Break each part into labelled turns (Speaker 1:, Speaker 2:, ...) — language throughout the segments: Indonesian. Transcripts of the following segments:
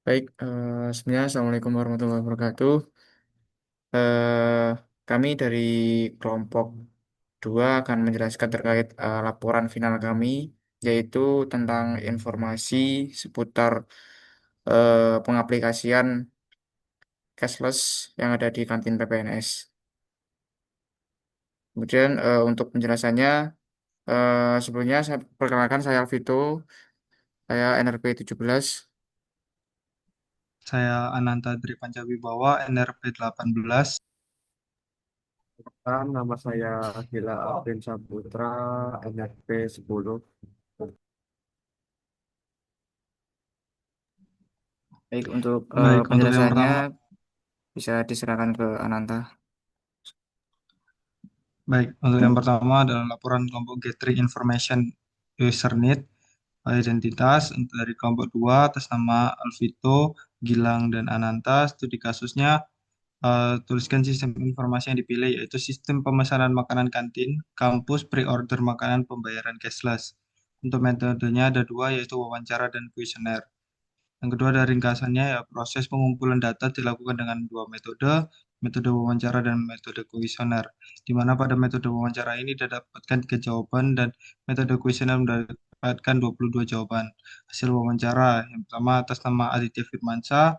Speaker 1: Baik, sebenarnya Assalamualaikum warahmatullahi wabarakatuh. Eh, Kami dari kelompok 2 akan menjelaskan terkait laporan final kami, yaitu tentang informasi seputar pengaplikasian cashless yang ada di kantin PPNS. Kemudian untuk penjelasannya, sebelumnya saya perkenalkan saya Alvito, saya NRP 17.
Speaker 2: Saya Ananta Dri Pancawibawa, NRP 18.
Speaker 1: Nama saya Gila Alvin Saputra, NRP 10. Baik, untuk
Speaker 2: Baik, untuk yang
Speaker 1: penjelasannya
Speaker 2: pertama,
Speaker 1: bisa diserahkan ke Ananta.
Speaker 2: adalah laporan kelompok Gathering Information User Need identitas untuk dari kelompok 2 atas nama Alvito, Gilang, dan Ananta. Studi kasusnya tuliskan sistem informasi yang dipilih yaitu sistem pemesanan makanan kantin, kampus, pre-order makanan, pembayaran cashless. Untuk metodenya ada dua yaitu wawancara dan kuesioner. Yang kedua dari ringkasannya ya proses pengumpulan data dilakukan dengan dua metode, metode wawancara dan metode kuesioner. Di mana pada metode wawancara ini didapatkan 3 jawaban dan metode kuesioner mendapatkan 22 jawaban. Hasil wawancara yang pertama atas nama Aditya Firmansyah,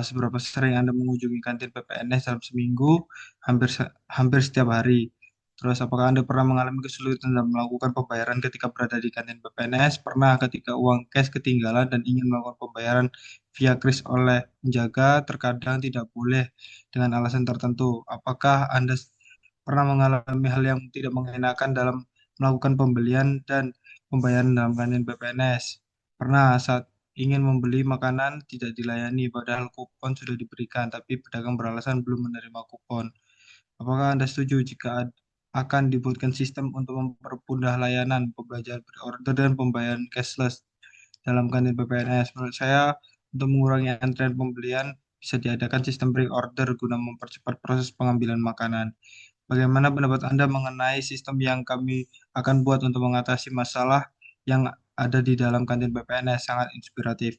Speaker 2: seberapa sering Anda mengunjungi kantin PPNS dalam seminggu? Hampir setiap hari. Terus, apakah Anda pernah mengalami kesulitan dalam melakukan pembayaran ketika berada di kantin PPNS? Pernah ketika uang cash ketinggalan dan ingin melakukan pembayaran via kris oleh penjaga, terkadang tidak boleh dengan alasan tertentu. Apakah Anda pernah mengalami hal yang tidak mengenakan dalam melakukan pembelian dan pembayaran dalam kantin PPNS? Pernah saat ingin membeli makanan tidak dilayani padahal kupon sudah diberikan, tapi pedagang beralasan belum menerima kupon. Apakah Anda setuju jika akan dibuatkan sistem untuk mempermudah layanan pembelajaran pre-order dan pembayaran cashless dalam kantin PPNS? Menurut saya, untuk mengurangi antrean pembelian, bisa diadakan sistem pre-order guna mempercepat proses pengambilan makanan. Bagaimana pendapat Anda mengenai sistem yang kami akan buat untuk mengatasi masalah yang ada di dalam kantin PPNS? Sangat inspiratif.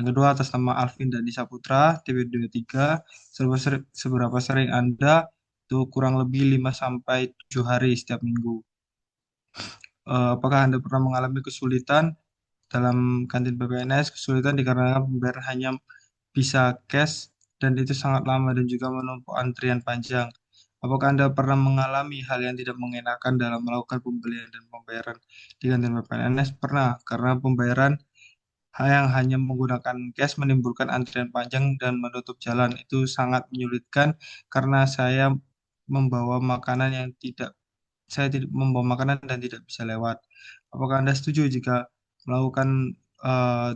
Speaker 2: Yang kedua, atas nama Alvin dan Nisa Putra, TV23, seberapa sering Anda itu kurang lebih 5 sampai 7 hari setiap minggu. Apakah Anda pernah mengalami kesulitan dalam kantin PPNS? Kesulitan dikarenakan pembayaran hanya bisa cash dan itu sangat lama dan juga menumpuk antrian panjang. Apakah Anda pernah mengalami hal yang tidak mengenakan dalam melakukan pembelian dan pembayaran di kantin PPNS? Pernah, karena pembayaran yang hanya menggunakan cash menimbulkan antrian panjang dan menutup jalan. Itu sangat menyulitkan karena membawa makanan yang tidak saya tidak membawa makanan dan tidak bisa lewat. Apakah Anda setuju jika melakukan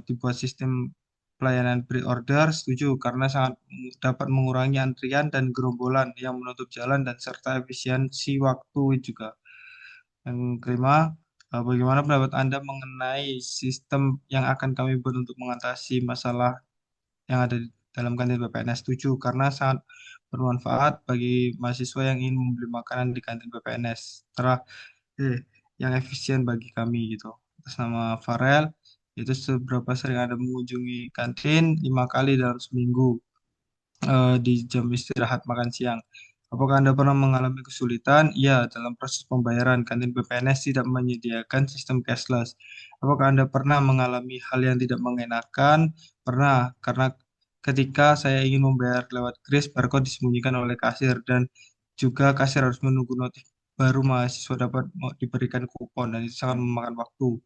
Speaker 2: dibuat sistem pelayanan pre-order? Setuju, karena sangat dapat mengurangi antrian dan gerombolan yang menutup jalan dan serta efisiensi waktu juga. Yang kelima, bagaimana pendapat Anda mengenai sistem yang akan kami buat untuk mengatasi masalah yang ada di dalam kantin PPNS? Setuju, karena sangat bermanfaat bagi mahasiswa yang ingin membeli makanan di kantin PPNS. Setelah yang efisien bagi kami gitu. Atas nama Farel, itu seberapa sering Anda mengunjungi kantin? 5 kali dalam seminggu di jam istirahat makan siang. Apakah Anda pernah mengalami kesulitan? Iya, dalam proses pembayaran, kantin PPNS tidak menyediakan sistem cashless. Apakah Anda pernah mengalami hal yang tidak mengenakan? Pernah, karena ketika saya ingin membayar lewat kris, barcode disembunyikan oleh kasir dan juga kasir harus menunggu notif baru mahasiswa dapat diberikan kupon dan itu sangat memakan waktu.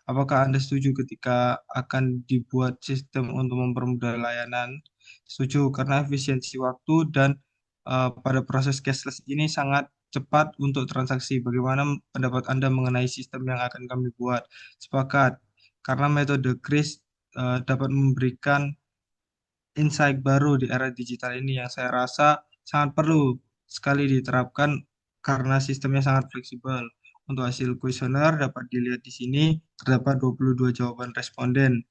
Speaker 2: Apakah Anda setuju ketika akan dibuat sistem untuk mempermudah layanan? Setuju, karena efisiensi waktu dan pada proses cashless ini sangat cepat untuk transaksi. Bagaimana pendapat Anda mengenai sistem yang akan kami buat? Sepakat, karena metode kris dapat memberikan insight baru di era digital ini yang saya rasa sangat perlu sekali diterapkan karena sistemnya sangat fleksibel. Untuk hasil kuesioner dapat dilihat di sini, terdapat 22 jawaban responden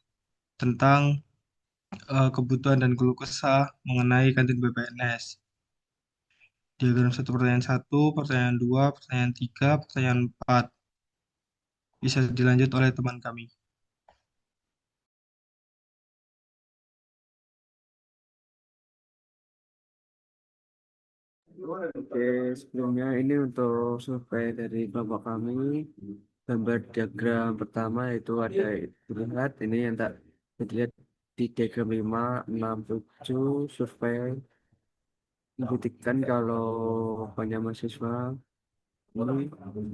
Speaker 2: tentang kebutuhan dan keluh kesah mengenai kantin BPNS. Diagram satu, pertanyaan satu, pertanyaan dua, pertanyaan tiga, pertanyaan empat. Bisa dilanjut oleh teman kami.
Speaker 3: Oke, sebelumnya ini untuk survei dari kelompok kami, gambar diagram pertama itu ada dilihat ini yang tak dilihat di diagram 5, 6, 7 survei membuktikan kalau banyak mahasiswa ini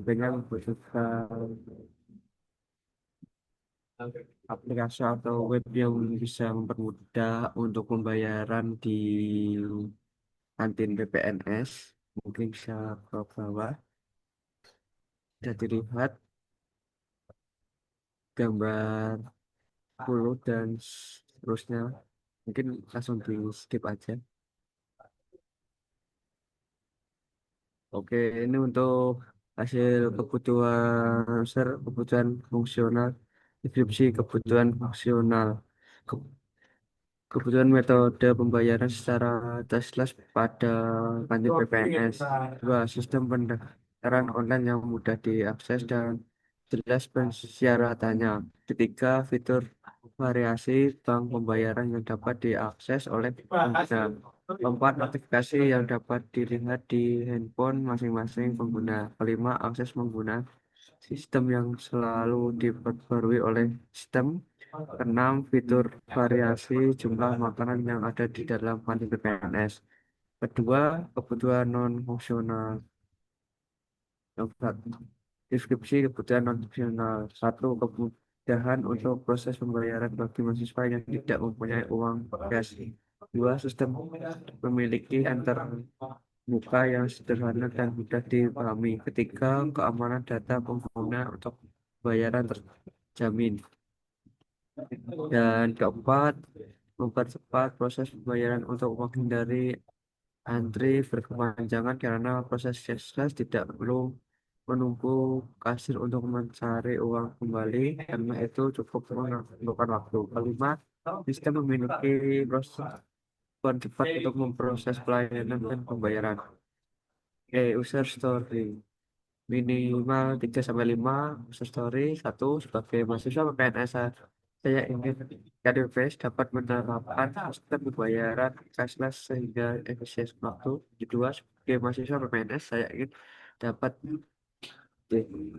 Speaker 3: dengan membutuhkan aplikasi atau web yang bisa mempermudah untuk pembayaran di kantin PPNS. Mungkin bisa ke bawah, bisa dilihat gambar 10 dan seterusnya. Mungkin langsung di skip aja. Oke, ini untuk hasil kebutuhan user, kebutuhan fungsional, deskripsi kebutuhan fungsional. Kebutuhan metode pembayaran secara cashless pada kantin PPNS. Dua, sistem pendaftaran online yang mudah diakses dan jelas persyaratannya. Ketiga, fitur variasi bank pembayaran yang dapat diakses oleh pengguna. Keempat, notifikasi yang dapat dilihat di handphone masing-masing pengguna. Kelima, akses pengguna sistem yang selalu diperbarui oleh sistem. Keenam, fitur variasi jumlah makanan yang ada di dalam kantin PPNS. Kedua, kebutuhan non-fungsional. Keempat, deskripsi kebutuhan non-fungsional. Satu, kemudahan untuk proses pembayaran bagi mahasiswa yang tidak mempunyai uang cash. Dua, sistem memiliki antar muka yang sederhana dan mudah dipahami. Ketiga, keamanan data pengguna untuk pembayaran terjamin. Dan keempat, mempercepat proses pembayaran untuk menghindari antri berkepanjangan karena proses cashless tidak perlu menunggu kasir untuk mencari uang kembali karena itu cukup memakan waktu. Kelima, sistem memiliki proses cepat untuk memproses pelayanan dan pembayaran. User story minimal 3 sampai 5 user story. Satu, sebagai mahasiswa PPNS saya ingin KDPS dapat menerapkan sistem pembayaran cashless sehingga efisien waktu. Kedua, sebagai mahasiswa PPNS saya dapat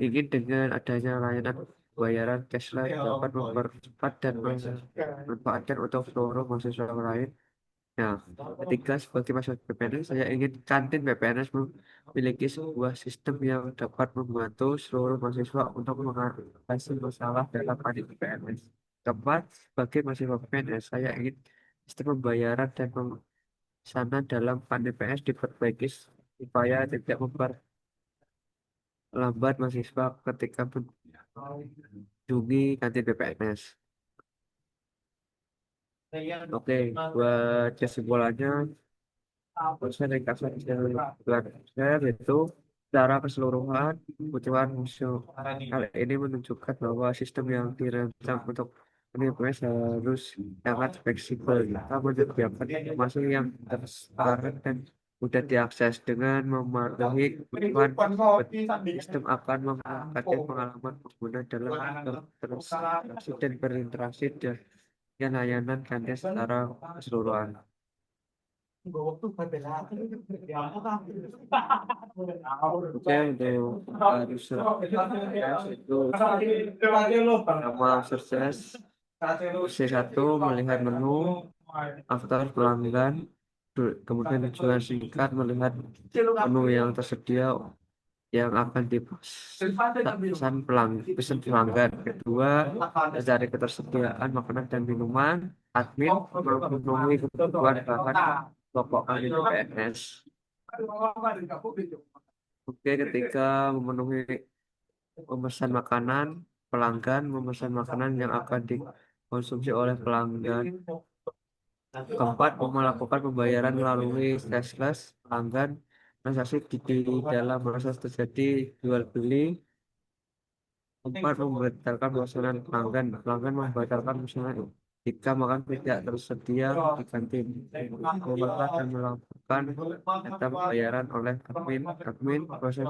Speaker 3: ingin dengan adanya layanan pembayaran cashless dapat mempercepat dan memanfaatkan untuk seluruh mahasiswa lain. Nah, ketiga, sebagai mahasiswa PPNS, saya ingin kantin PPNS memiliki sebuah sistem yang dapat membantu seluruh mahasiswa untuk mengatasi masalah dalam kantin PPNS. Keempat, sebagai mahasiswa PPNS, saya ingin sistem pembayaran dan pemesanan dalam kantin PPNS diperbaiki supaya tidak memperlambat mahasiswa ketika mengunjungi kantin PPNS. Oke, buat kesimpulannya, saya ringkaskan saya itu secara keseluruhan kebutuhan museum hal ini menunjukkan bahwa sistem yang dirancang untuk PNS harus sangat fleksibel. Kita menyediakan informasi yang transparan dan mudah diakses dengan memenuhi kebutuhan sistem akan memperhatikan pengalaman pengguna dalam bertransaksi dan berinteraksi dengan layanan kantin secara keseluruhan. Oke, untuk harus itu nama sukses C1 melihat menu after pelanggan, kemudian tujuan singkat melihat menu yang tersedia yang akan dipesan pesan pelanggan. Kedua, mencari ketersediaan makanan dan minuman. Admin memenuhi kebutuhan bahan pokok kali PNS. Oke, ketiga memenuhi memesan makanan, pelanggan memesan makanan yang akan dikonsumsi oleh pelanggan. Keempat, melakukan pembayaran melalui cashless pelanggan. Transaksi di dalam proses terjadi jual beli. Keempat, membatalkan pemesanan pelanggan. Pelanggan membatalkan pemesanan jika makan tidak tersedia di kantin. Memeriksa dan melakukan data pembayaran oleh admin. Admin proses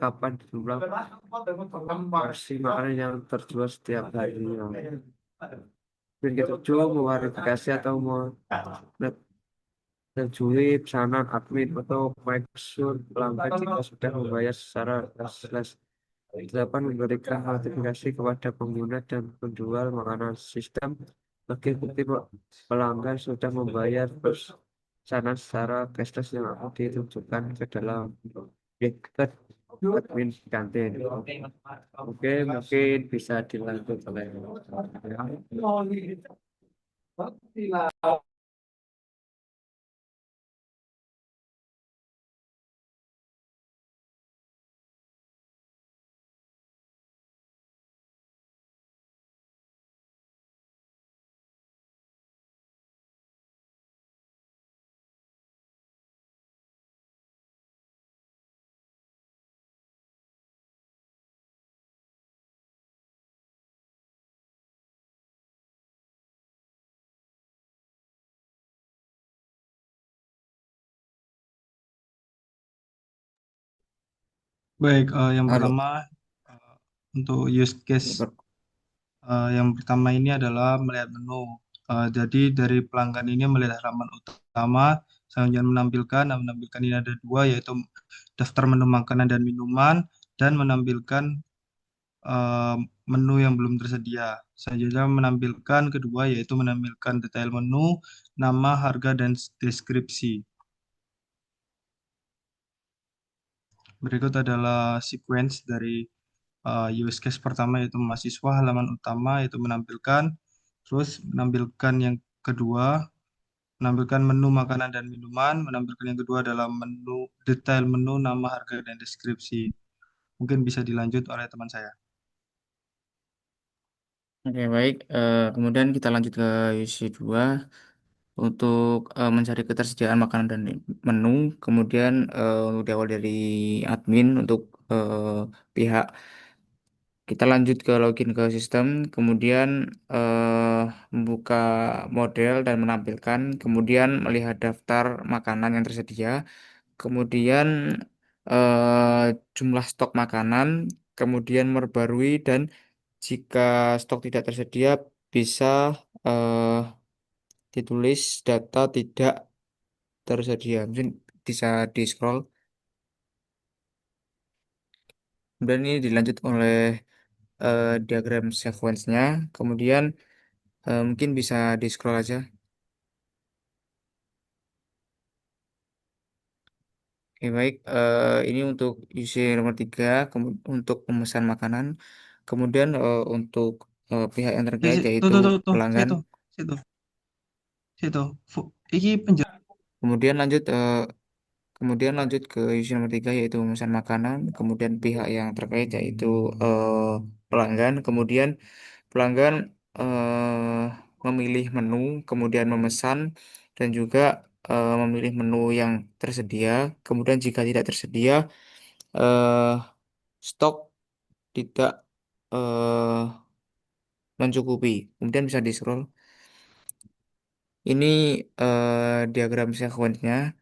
Speaker 3: kapan jumlah porsi makanan yang terjual setiap harinya. Dan ketujuh, memverifikasi atau Setujui pesanan admin atau maksud pelanggan jika sudah membayar secara cashless. 8. Memberikan notifikasi kepada pengguna dan penjual makanan sistem bagi bukti pelanggan sudah membayar pesanan secara cashless yang akan ditunjukkan ke dalam dashboard admin kantin. Oke, mungkin bisa dilanjut oleh
Speaker 2: Baik, yang
Speaker 1: Halo.
Speaker 2: pertama eh, untuk use case yang pertama ini adalah melihat menu. Jadi dari pelanggan ini melihat halaman utama, selanjutnya menampilkan ini ada dua, yaitu daftar menu makanan dan minuman, dan menampilkan eh, menu yang belum tersedia. Selanjutnya menampilkan kedua, yaitu menampilkan detail menu, nama, harga, dan deskripsi. Berikut adalah sequence dari use case pertama, yaitu mahasiswa. Halaman utama yaitu menampilkan, terus menampilkan yang kedua, menampilkan menu makanan dan minuman, menampilkan yang kedua adalah menu detail menu, nama, harga, dan deskripsi. Mungkin bisa dilanjut oleh teman saya.
Speaker 1: Oke, baik. Kemudian kita lanjut ke isi 2 untuk mencari ketersediaan makanan dan menu. Kemudian untuk diawal dari admin untuk pihak kita lanjut ke login ke sistem, kemudian membuka model dan menampilkan, kemudian melihat daftar makanan yang tersedia, kemudian jumlah stok makanan, kemudian memperbarui dan jika stok tidak tersedia bisa eh, ditulis data tidak tersedia. Mungkin bisa di scroll. Kemudian ini dilanjut oleh diagram sequence-nya. Kemudian mungkin bisa di scroll aja. Oke, baik. Ini untuk isi nomor 3 untuk pemesan makanan. Kemudian untuk pihak yang terkait
Speaker 2: Tuh,
Speaker 1: yaitu
Speaker 2: tuh, tuh, tuh,
Speaker 1: pelanggan.
Speaker 2: situ, situ, situ. Iki penjelasan.
Speaker 1: Kemudian lanjut ke isi nomor 3 yaitu pemesan makanan. Kemudian pihak yang terkait yaitu pelanggan. Kemudian pelanggan memilih menu, kemudian memesan dan juga memilih menu yang tersedia. Kemudian jika tidak tersedia, eh, stok tidak eh, mencukupi. Kemudian bisa di scroll. Ini diagram sequence-nya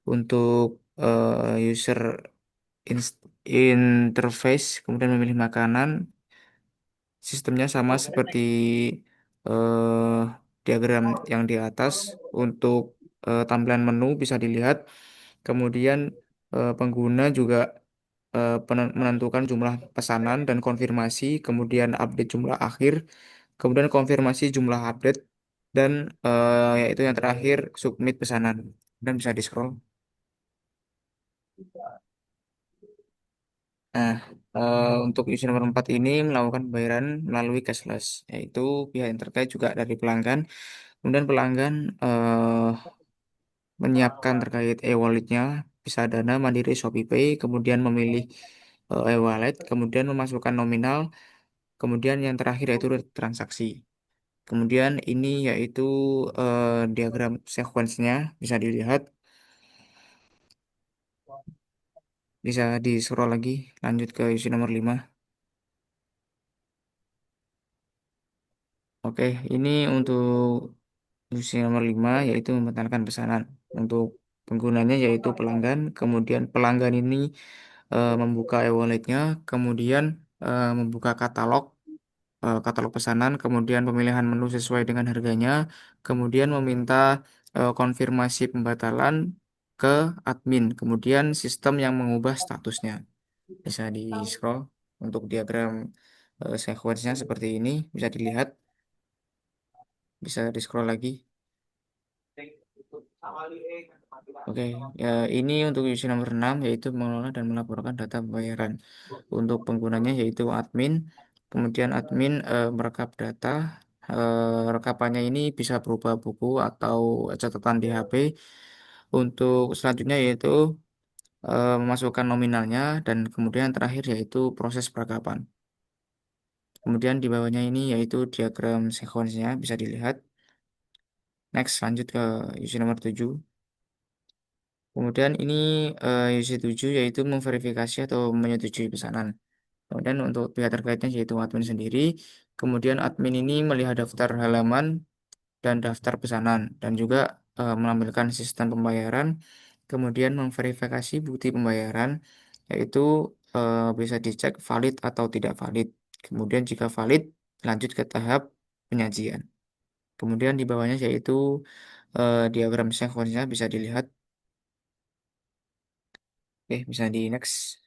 Speaker 1: untuk user interface, kemudian memilih makanan. Sistemnya sama seperti eh, diagram yang di atas. Untuk tampilan menu bisa dilihat. Kemudian pengguna juga menentukan jumlah pesanan dan konfirmasi, kemudian update jumlah akhir, kemudian konfirmasi jumlah update, dan yaitu yang terakhir submit pesanan. Dan bisa di scroll. Nah, untuk user nomor 4 ini melakukan pembayaran melalui cashless, yaitu pihak yang terkait juga dari pelanggan. Kemudian pelanggan menyiapkan terkait e-walletnya, bisa Dana, Mandiri, ShopeePay, kemudian memilih e-wallet, kemudian memasukkan nominal, kemudian yang terakhir yaitu transaksi. Kemudian ini yaitu diagram sequence-nya bisa dilihat, bisa di scroll lagi, lanjut ke isi nomor 5. Oke, ini untuk isi nomor 5 yaitu membatalkan pesanan. Untuk penggunanya yaitu pelanggan, kemudian pelanggan ini membuka e-walletnya, kemudian membuka katalog pesanan, kemudian pemilihan menu sesuai dengan harganya, kemudian meminta konfirmasi pembatalan ke admin. Kemudian sistem yang mengubah statusnya. Bisa di-scroll untuk diagram sequence-nya seperti ini. Bisa dilihat. Bisa di-scroll lagi. Oke, ya ini untuk user nomor 6 yaitu mengelola dan melaporkan data pembayaran. Untuk penggunanya yaitu admin. Kemudian admin merekap data. Rekapannya ini bisa berupa buku atau catatan di HP. Untuk selanjutnya yaitu memasukkan nominalnya dan kemudian terakhir yaitu proses perakapan. Kemudian di bawahnya ini yaitu diagram sequence-nya bisa dilihat. Next, lanjut ke user nomor 7. Kemudian ini UC7 yaitu memverifikasi atau menyetujui pesanan. Kemudian untuk pihak terkaitnya yaitu admin sendiri. Kemudian admin ini melihat daftar halaman dan daftar pesanan dan juga menampilkan sistem pembayaran. Kemudian memverifikasi bukti pembayaran yaitu bisa dicek valid atau tidak valid. Kemudian jika valid lanjut ke tahap penyajian. Kemudian di bawahnya yaitu diagram sequence-nya bisa dilihat. Oke, bisa di next.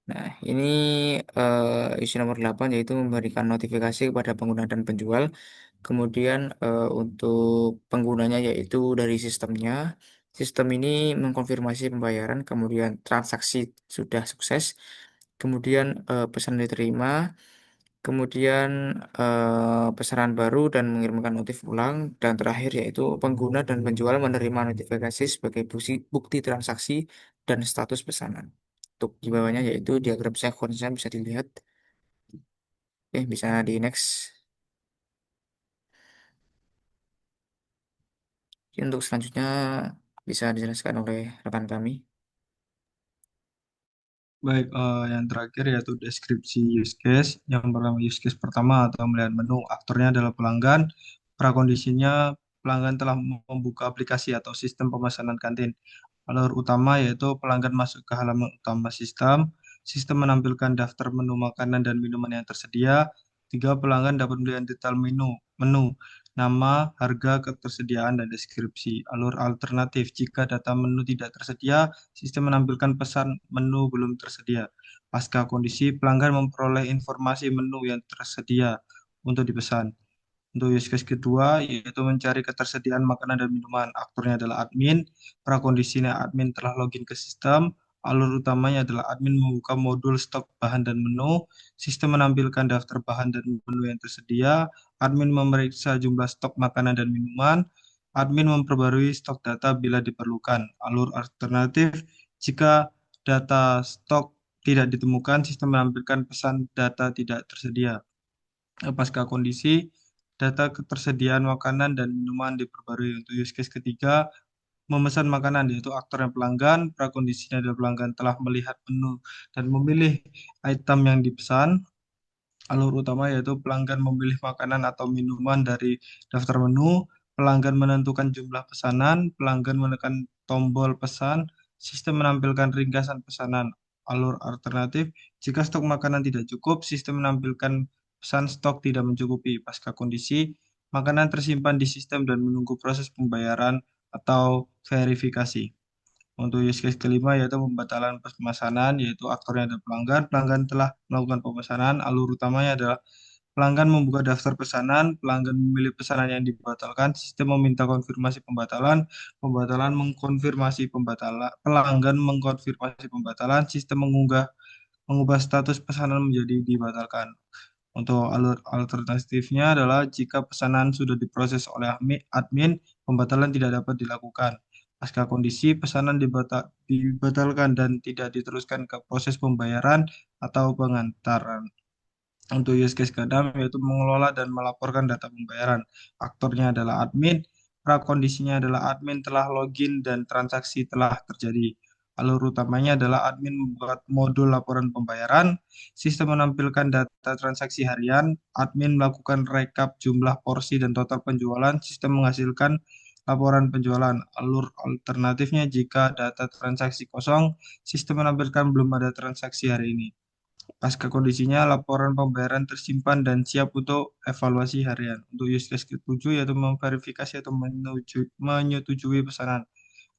Speaker 1: Nah, ini isu nomor 8 yaitu memberikan notifikasi kepada pengguna dan penjual. Kemudian untuk penggunanya yaitu dari sistemnya. Sistem ini mengkonfirmasi pembayaran, kemudian transaksi sudah sukses, kemudian pesan diterima, kemudian pesanan baru dan mengirimkan notif ulang, dan terakhir yaitu pengguna dan penjual menerima notifikasi sebagai bukti, bukti transaksi dan status pesanan. Untuk di bawahnya yaitu diagram sequence-nya bisa dilihat. Oke, bisa di next. Oke, untuk selanjutnya bisa dijelaskan oleh rekan kami.
Speaker 2: Baik, yang terakhir yaitu deskripsi use case. Yang pertama use case pertama atau melihat menu, aktornya adalah pelanggan. Prakondisinya pelanggan telah membuka aplikasi atau sistem pemesanan kantin. Alur utama yaitu pelanggan masuk ke halaman utama sistem. Sistem menampilkan daftar menu makanan dan minuman yang tersedia. Tiga, pelanggan dapat melihat detail menu, nama, harga, ketersediaan, dan deskripsi. Alur alternatif, jika data menu tidak tersedia, sistem menampilkan pesan menu belum tersedia. Pasca kondisi, pelanggan memperoleh informasi menu yang tersedia untuk dipesan. Untuk use case kedua, yaitu mencari ketersediaan makanan dan minuman. Aktornya adalah admin. Prakondisinya admin telah login ke sistem. Alur utamanya adalah admin membuka modul stok bahan dan menu. Sistem menampilkan daftar bahan dan menu yang tersedia. Admin memeriksa jumlah stok makanan dan minuman. Admin memperbarui stok data bila diperlukan. Alur alternatif, jika data stok tidak ditemukan, sistem menampilkan pesan data tidak tersedia. Pasca kondisi, data ketersediaan makanan dan minuman diperbarui. Untuk use case ketiga, memesan makanan, yaitu aktornya pelanggan. Prakondisinya adalah pelanggan telah melihat menu dan memilih item yang dipesan. Alur utama yaitu pelanggan memilih makanan atau minuman dari daftar menu, pelanggan menentukan jumlah pesanan, pelanggan menekan tombol pesan, sistem menampilkan ringkasan pesanan. Alur alternatif, jika stok makanan tidak cukup, sistem menampilkan pesan stok tidak mencukupi. Pasca kondisi, makanan tersimpan di sistem dan menunggu proses pembayaran atau verifikasi. Untuk use case kelima yaitu pembatalan pemesanan, yaitu aktornya ada pelanggan. Pelanggan telah melakukan pemesanan. Alur utamanya adalah pelanggan membuka daftar pesanan, pelanggan memilih pesanan yang dibatalkan, sistem meminta konfirmasi pembatalan, pembatalan mengkonfirmasi pembatalan, pelanggan mengkonfirmasi pembatalan, sistem mengubah status pesanan menjadi dibatalkan. Untuk alur alternatifnya adalah jika pesanan sudah diproses oleh admin, pembatalan tidak dapat dilakukan. Pasca kondisi, pesanan dibatalkan dan tidak diteruskan ke proses pembayaran atau pengantaran. Untuk use case keenam yaitu mengelola dan melaporkan data pembayaran. Aktornya adalah admin, prakondisinya adalah admin telah login dan transaksi telah terjadi. Alur utamanya adalah admin membuat modul laporan pembayaran, sistem menampilkan data transaksi harian, admin melakukan rekap jumlah porsi dan total penjualan, sistem menghasilkan laporan penjualan. Alur alternatifnya jika data transaksi kosong, sistem menampilkan belum ada transaksi hari ini. Pasca kondisinya, laporan pembayaran tersimpan dan siap untuk evaluasi harian. Untuk use case ketujuh yaitu memverifikasi atau menyetujui pesanan.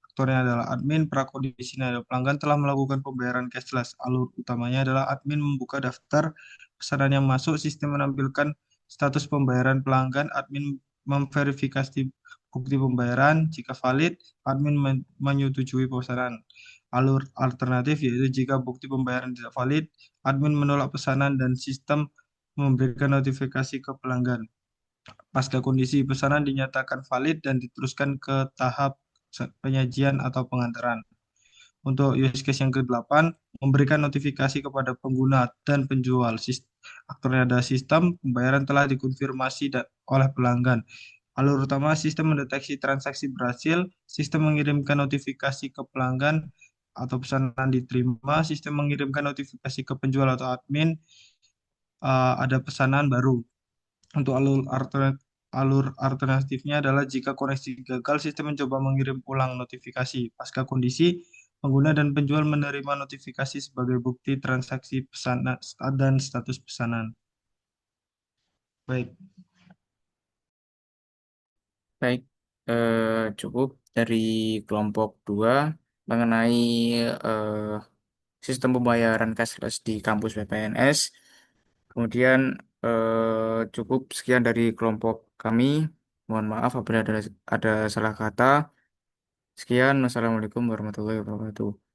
Speaker 2: Aktornya adalah admin, prakondisinya adalah pelanggan telah melakukan pembayaran cashless. Alur utamanya adalah admin membuka daftar pesanan yang masuk, sistem menampilkan status pembayaran pelanggan, admin memverifikasi bukti pembayaran, jika valid, admin menyetujui pesanan. Alur alternatif yaitu jika bukti pembayaran tidak valid, admin menolak pesanan dan sistem memberikan notifikasi ke pelanggan. Pasca kondisi pesanan dinyatakan valid dan diteruskan ke tahap penyajian atau pengantaran. Untuk use case yang ke-8, memberikan notifikasi kepada pengguna dan penjual. Aktornya ada sistem, pembayaran telah dikonfirmasi oleh pelanggan. Alur utama sistem mendeteksi transaksi berhasil, sistem mengirimkan notifikasi ke pelanggan atau pesanan diterima, sistem mengirimkan notifikasi ke penjual atau admin, ada pesanan baru. Untuk alur alternatifnya adalah jika koneksi gagal, sistem mencoba mengirim ulang notifikasi. Pasca kondisi, pengguna dan penjual menerima notifikasi sebagai bukti transaksi pesanan dan status pesanan. Baik,
Speaker 1: Baik, cukup dari kelompok 2 mengenai eh, sistem pembayaran cashless di kampus PPNS. Kemudian cukup sekian dari kelompok kami. Mohon maaf apabila ada salah kata. Sekian, wassalamualaikum warahmatullahi wabarakatuh.